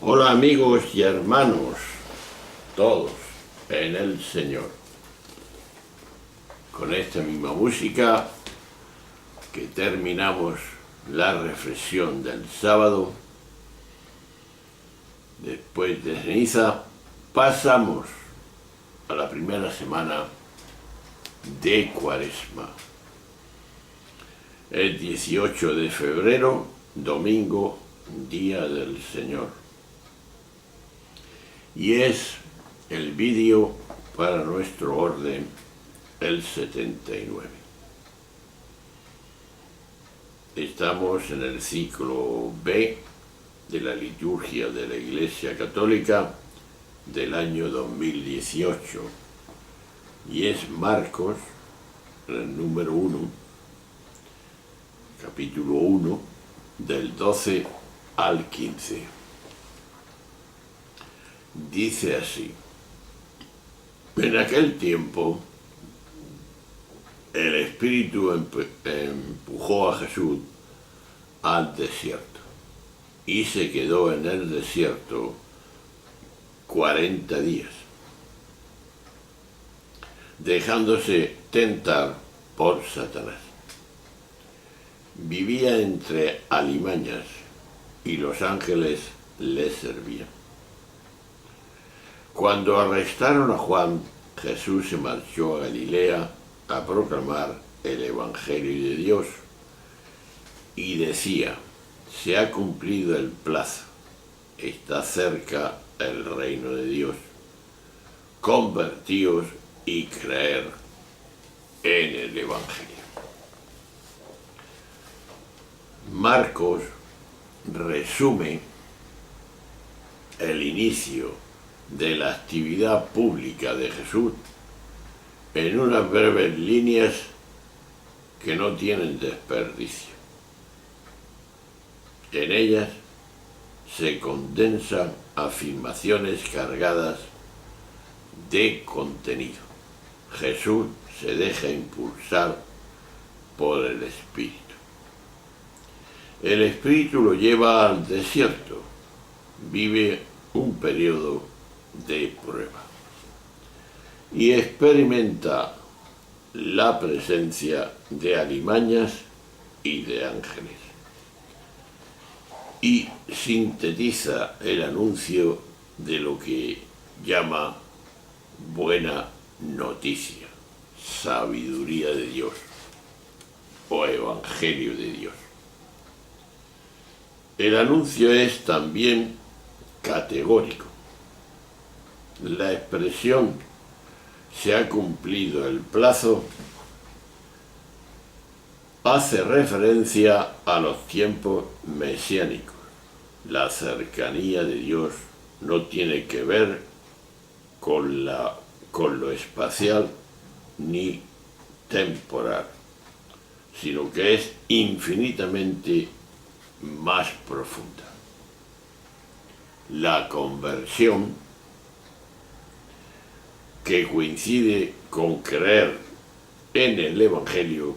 Hola amigos y hermanos, todos en el Señor. Con esta misma música que terminamos la reflexión del sábado, después de ceniza, pasamos a la primera semana de Cuaresma. El 18 de febrero, domingo, Día del Señor. Y es el vídeo para nuestro orden, el 79. Estamos en el ciclo B de la liturgia de la Iglesia Católica del año 2018 y es Marcos, el número 1, capítulo 1, del 12 al 15. Dice así: en aquel tiempo el Espíritu empujó a Jesús al desierto y se quedó en el desierto 40 días, dejándose tentar por Satanás. Vivía entre alimañas y los ángeles le servían. Cuando arrestaron a Juan, Jesús se marchó a Galilea a proclamar el Evangelio de Dios y decía: se ha cumplido el plazo, está cerca el reino de Dios, convertíos y creer en el Evangelio. Marcos resume el inicio de la actividad pública de Jesús en unas breves líneas que no tienen desperdicio. En ellas se condensan afirmaciones cargadas de contenido. Jesús se deja impulsar por el Espíritu. El Espíritu lo lleva al desierto, vive un periodo de prueba y experimenta la presencia de alimañas y de ángeles, y sintetiza el anuncio de lo que llama buena noticia, sabiduría de Dios o Evangelio de Dios. El anuncio es también categórico. La expresión "se ha cumplido el plazo" hace referencia a los tiempos mesiánicos. La cercanía de Dios no tiene que ver con lo espacial ni temporal, sino que es infinitamente más profunda. La conversión, que coincide con creer en el Evangelio,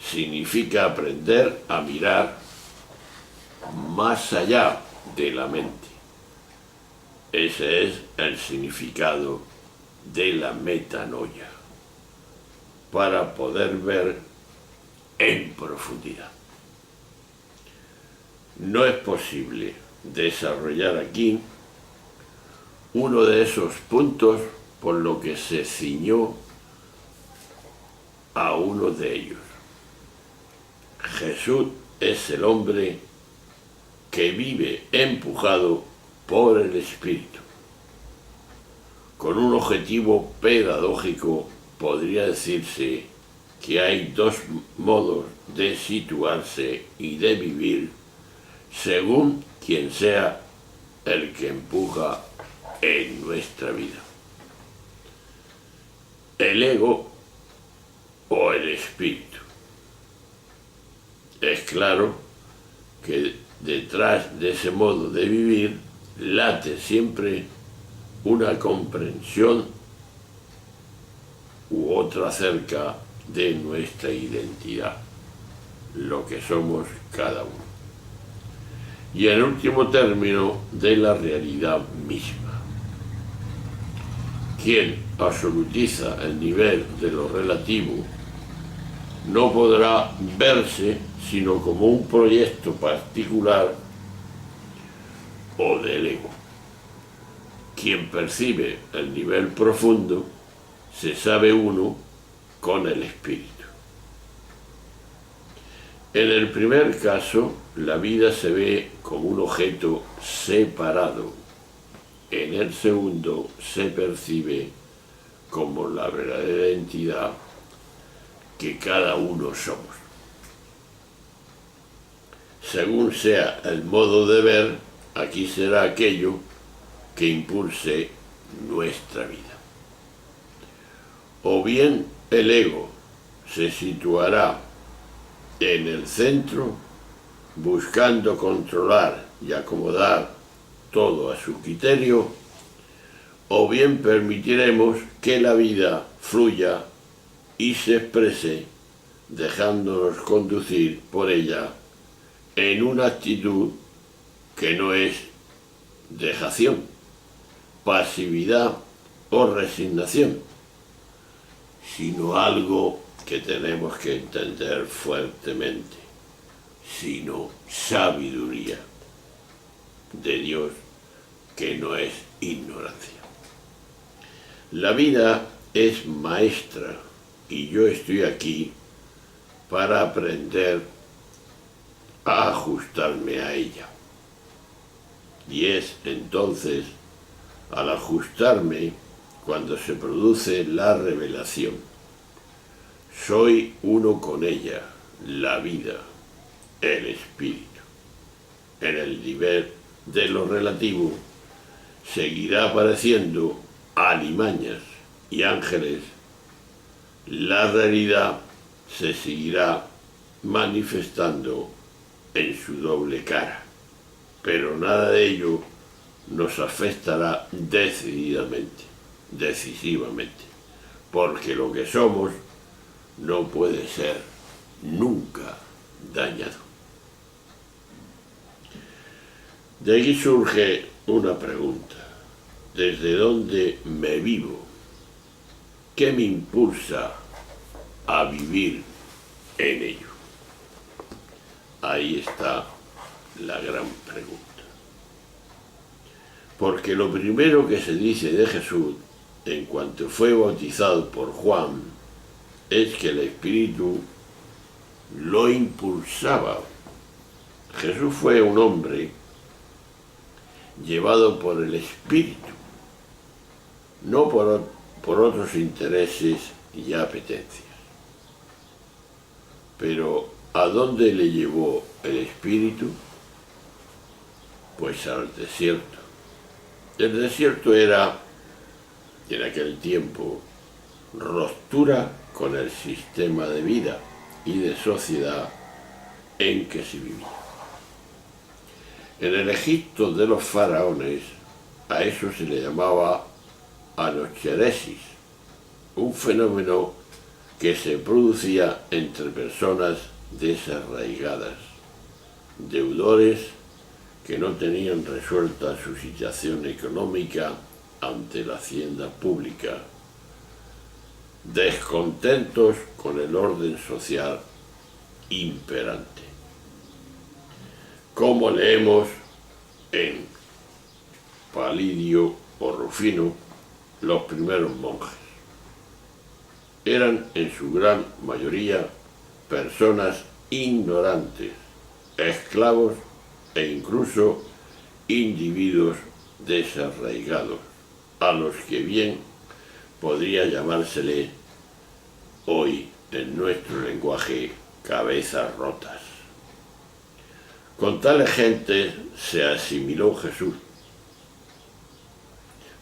significa aprender a mirar más allá de la mente. Ese es el significado de la metanoia, para poder ver en profundidad. No es posible desarrollar aquí uno de esos puntos por lo que se ciñó a uno de ellos. Jesús es el hombre que vive empujado por el Espíritu. Con un objetivo pedagógico podría decirse que hay dos modos de situarse y de vivir según quien sea el que empuja en nuestra vida: el ego o el espíritu. Es claro que detrás de ese modo de vivir late siempre una comprensión u otra acerca de nuestra identidad, lo que somos cada uno. y en último término de la realidad misma. Quien absolutiza el nivel de lo relativo no podrá verse sino como un proyecto particular o del ego. Quien percibe el nivel profundo se sabe uno con el espíritu. En el primer caso, la vida se ve como un objeto separado. En el segundo, se percibe como la verdadera entidad que cada uno somos. Según sea el modo de ver, aquí será aquello que impulse nuestra vida. O bien el ego se situará en el centro, buscando controlar y acomodar todo a su criterio, o bien permitiremos que la vida fluya y se exprese, dejándonos conducir por ella en una actitud que no es dejación, pasividad o resignación, sino algo que tenemos que entender fuertemente, sino sabiduría de Dios, que no es ignorancia. La vida es maestra y yo estoy aquí para aprender a ajustarme a ella. Y es entonces al ajustarme cuando se produce la revelación. Soy uno con ella, la vida, el espíritu. En el nivel de lo relativo seguirá apareciendo alimañas y ángeles. La realidad se seguirá manifestando en su doble cara, pero nada de ello nos afectará decididamente, decisivamente, porque lo que somos no puede ser nunca dañado. De aquí surge una pregunta: ¿desde dónde me vivo? ¿Qué me impulsa a vivir en ello? Ahí está la gran pregunta. Porque lo primero que se dice de Jesús en cuanto fue bautizado por Juan es que el Espíritu lo impulsaba. Jesús fue un hombre llevado por el Espíritu, no por otros intereses y apetencias. Pero ¿a dónde le llevó el Espíritu? Pues al desierto. El desierto era, en aquel tiempo, ruptura con el sistema de vida y de sociedad en que se vivía. En el Egipto de los faraones, a eso se le llamaba anocheresis, un fenómeno que se producía entre personas desarraigadas, deudores que no tenían resuelta su situación económica ante la hacienda pública, descontentos con el orden social imperante. Como leemos en Palidio o Rufino, los primeros monjes eran en su gran mayoría personas ignorantes, esclavos e incluso individuos desarraigados, a los que bien podría llamársele hoy en nuestro lenguaje cabezas rotas. Con tales gentes se asimiló Jesús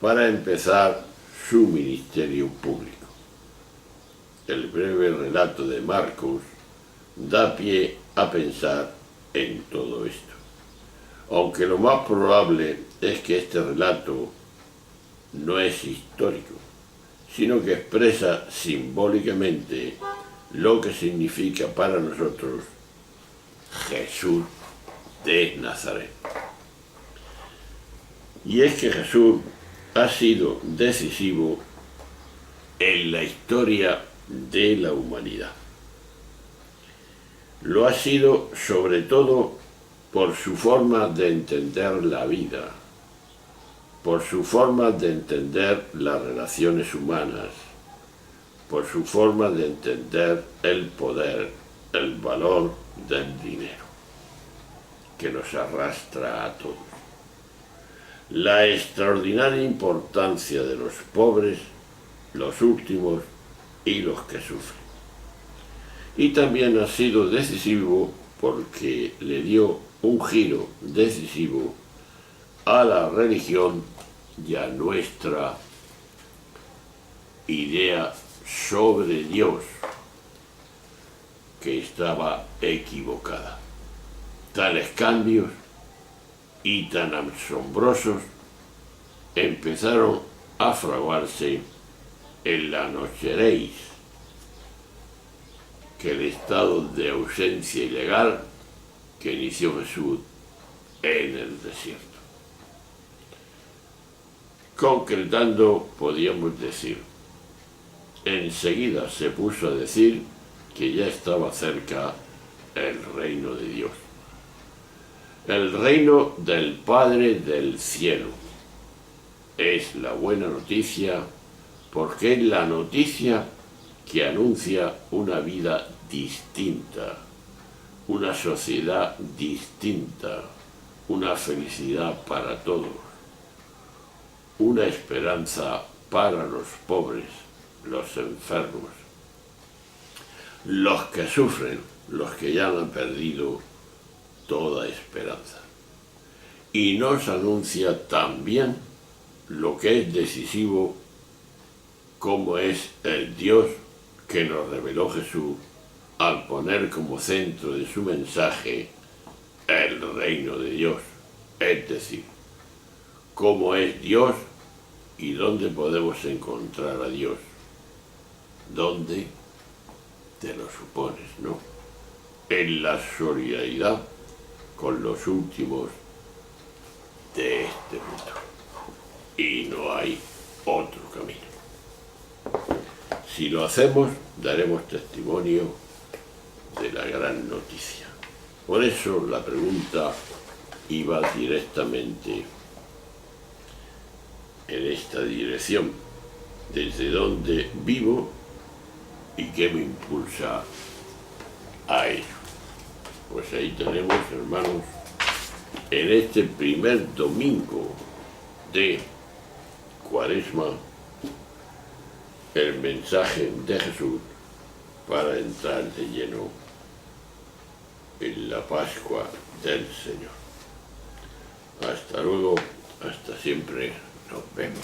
para empezar su ministerio público. El breve relato de Marcos da pie a pensar en todo esto, aunque lo más probable es que este relato no es histórico, sino que expresa simbólicamente lo que significa para nosotros Jesús de Nazaret. Y es que Jesús ha sido decisivo en la historia de la humanidad. Lo ha sido sobre todo por su forma de entender la vida, por su forma de entender las relaciones humanas, por su forma de entender el poder, el valor del dinero, que nos arrastra a todos. La extraordinaria importancia de los pobres, los últimos y los que sufren. Y también ha sido decisivo porque le dio un giro decisivo a la religión y a nuestra idea sobre Dios, que estaba equivocada. Tales cambios y tan asombrosos empezaron a fraguarse en la nocheréis, que el estado de ausencia ilegal que inició Jesús en el desierto. Concretando, podíamos decir, enseguida se puso a decir que ya estaba cerca el reino de Dios, el reino del Padre del cielo. Es la buena noticia porque es la noticia que anuncia una vida distinta, una sociedad distinta, una felicidad para todos, una esperanza para los pobres, los enfermos, los que sufren, los que ya han perdido toda esperanza. Y nos anuncia también lo que es decisivo, como es el Dios que nos reveló Jesús al poner como centro de su mensaje el reino de Dios, es decir, cómo es Dios y dónde podemos encontrar a Dios. ¿Dónde? Te lo supones, ¿no? En la solidaridad con los últimos de este mundo. Y no hay otro camino. Si lo hacemos, daremos testimonio de la gran noticia. Por eso la pregunta iba directamente en esta dirección. ¿Desde dónde vivo y qué me impulsa a ello? Pues ahí tenemos, hermanos, en este primer domingo de Cuaresma, el mensaje de Jesús para entrar de lleno en la Pascua del Señor. Hasta luego, hasta siempre, nos vemos.